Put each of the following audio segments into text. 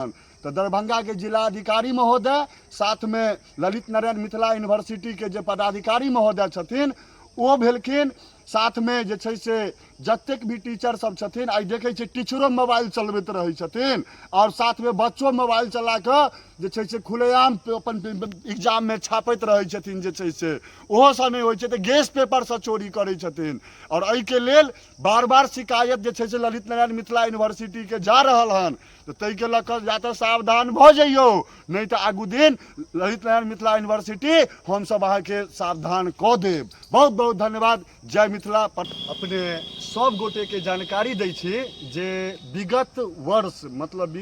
तो दरभंगा के जिलाधिकारी महोदय साथ में ललित नारायण मिथिला यूनिवर्सिटी के जे पदाधिकारी महोदय छथिन ओ भेलखिन, साथ में जे छै से जतेक भी टीचर सब छथिन। आई देखे छै टीचरो मोबाइल चलबैत रहै छथिन और साथ में बच्चो मोबाइल चला कऽ जे छै से खुलेआम अपन एग्जाम में छापैत रहै छथिन। जे छै से ओहो सब नहीं होइ छै तऽ गैस पेपर से चोरी करै छथिन और एहि के लेल बार बार शिकायत जे छै से ललित नारायण मिथिला यूनिवर्सिटी के जा रहल हन। तो तै के लऽ कऽ या तऽ सावधान भऽ जइयौ, नहीं तो आगू दिन ललित नारायण मिथिला यूनिवर्सिटी हम सब अहाँ के सावधान कऽ देब। बहुत बहुत धन्यवाद। जय मिथिला। अपने सब गोटे के जानकारी दै छी जे विगत वर्ष मतलब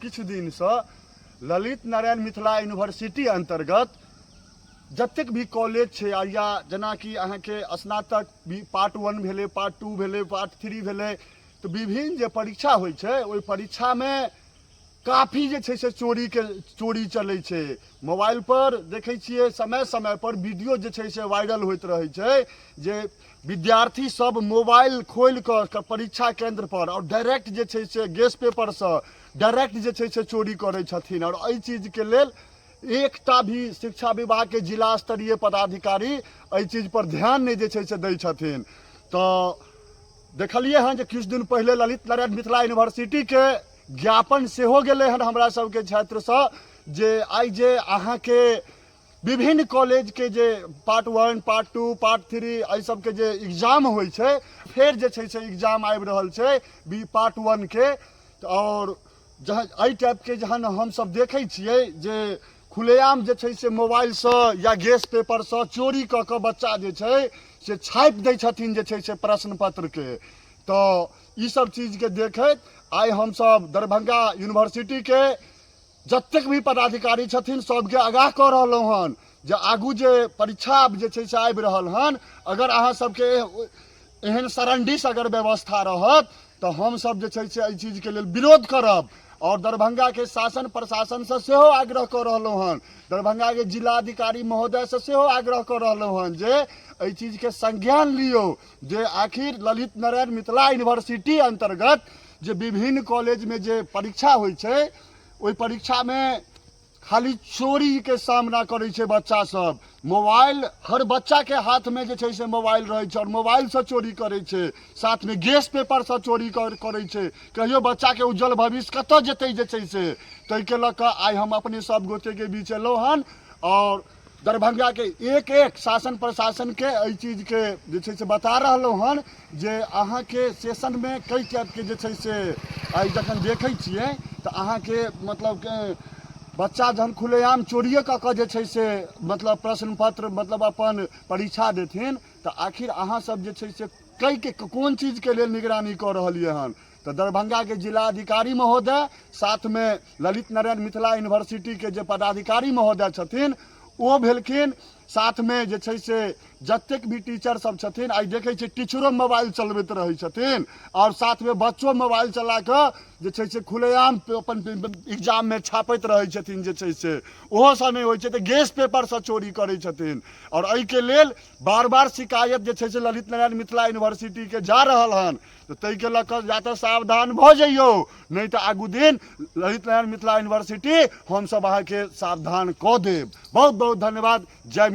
किछु दिन से ललित नारायण मिथिला यूनिवर्सिटी अंतर्गत जतेक भी कॉलेज छै या जेना कि अहाँ के स्नातक भी पार्ट 1 भेलै, पार्ट 2 भेलै, पार्ट 3 भेलै, तो विभिन्न जे परीक्षा होइ छै ओहि परीक्षा में काफ़ी जे छै से चोरी चलै छै। मोबाइल पर देखै छियै समय समय पर वीडियो जे छै से वायरल होइत रहै छै जे विद्यार्थी सब मोबाइल खोल कऽ परीक्षा केंद्र पर और डायरेक्ट जे छै से गैस पेपर से डायरेक्ट जे छै से चोरी करै छथिन। और एहि चीज के लेल एकटा भी शिक्षा विभाग के जिला स्तरीय पदाधिकारी एहि चीज पर ध्यान नहीं जे छै से दै छथिन। तो देखलिए हन जे किछु दिन पहले ललित नारायण मिथिला यूनिवर्सिटी के ज्ञापन सेहो गेलै हन हमरा सबके छात्र से जे आई जे अहाँ के विभिन्न कॉलेज के जे पार्ट 1, पार्ट 2, पार्ट 3 एहि सब के जे एग्जाम होइ छै, फेर जे छै से एग्जाम आबि रहल छै पार्ट 1 के। और जहाँ एहि टाइप के जहन हम सब देखै छियै जे खुलेआम जे छै से मोबाइल से या गैस पेपर से चोरी कऽ कऽ बच्चा जे छै से छापि दै छथिन जे छै से प्रश्न पत्र के। तो ई सब चीज के देखैत आई हम सब दरभंगा यूनिवर्सिटी के जतेक भी पदाधिकारी छथिन सबके आगाह कऽ रहलहुँ हन जे आगू जे परीक्षा जे छै से आबि रहल हन, अगर अहाँ सबके एहन सरंडिस अगर व्यवस्था रहत तो हम सब जे छै से एहि चीज के लेल विरोध करब। और दरभंगा के शासन प्रशासन से सेहो आग्रह कऽ रहलहुँ हन, दरभंगा के जिलाधिकारी महोदय से सेहो आग्रह कऽ रहलहुँ हन जे एहि चीज के संज्ञान लियौ जे आखिर ललित नारायण मिथिला यूनिवर्सिटी अंतर्गत जे विभिन्न कॉलेज में जे परीक्षा होइ छै ओहि परीक्षा में खाली चोरी के सामना करै छै बच्चा सब। मोबाइल हर बच्चा के हाथ में जे छै से मोबाइल रहै छै और मोबाइल से चोरी करै छै, साथ में गैस पेपर से चोरी करै छै। कहियो बच्चा के उज्जवल भविष्य कतऽ जेतै जे छै से। तै के लऽ कऽ आइ हम अपने सब गोटे के बीच एलहुँ हन और दरभंगा के एक एक शासन प्रशासन के एहि चीज के जे छै से बता रहलहुँ हन जे अहाँ के सेशन में कई टाइप के जे छै से आइ जखन देखै छियै तो अहाँ के मतलब के बच्चा जहन खुलेआम चोरिए कऽ कऽ जे छै से मतलब प्रश्न पत्र मतलब अपन परीक्षा देथिन तो आखिर अहाँ सब जे छै से कई के कोन चीज के लेल निगरानी कऽ रहलिए हन। तो दरभंगा के जिलाधिकारी महोदय साथ में ललित नारायण मिथिला यूनिवर्सिटी के जे पदाधिकारी महोदय छथिन ओ भेलखिन, साथ में जे छै से जतेक भी टीचर सब छथिन। आई देखे छै टीचरो मोबाइल चलबैत रहै छथिन और साथ में बच्चो मोबाइल चला कऽ जे छै से खुलेआम अपन एग्जाम में छापैत रहै छथिन। जे छै से ओहो सब नहीं होइ छै तऽ गैस पेपर से चोरी करै छथिन। और एहि के लेल बार बार शिकायत जे छै से ललित नारायण मिथिला यूनिवर्सिटी के जा रहल हन। तो तै के लऽ कऽ या तऽ सावधान भऽ जइयौ, नहीं तो आगू दिन ललित नारायण मिथिला यूनिवर्सिटी हम सब अहाँ के सावधान कऽ देब। बहुत बहुत धन्यवाद। जय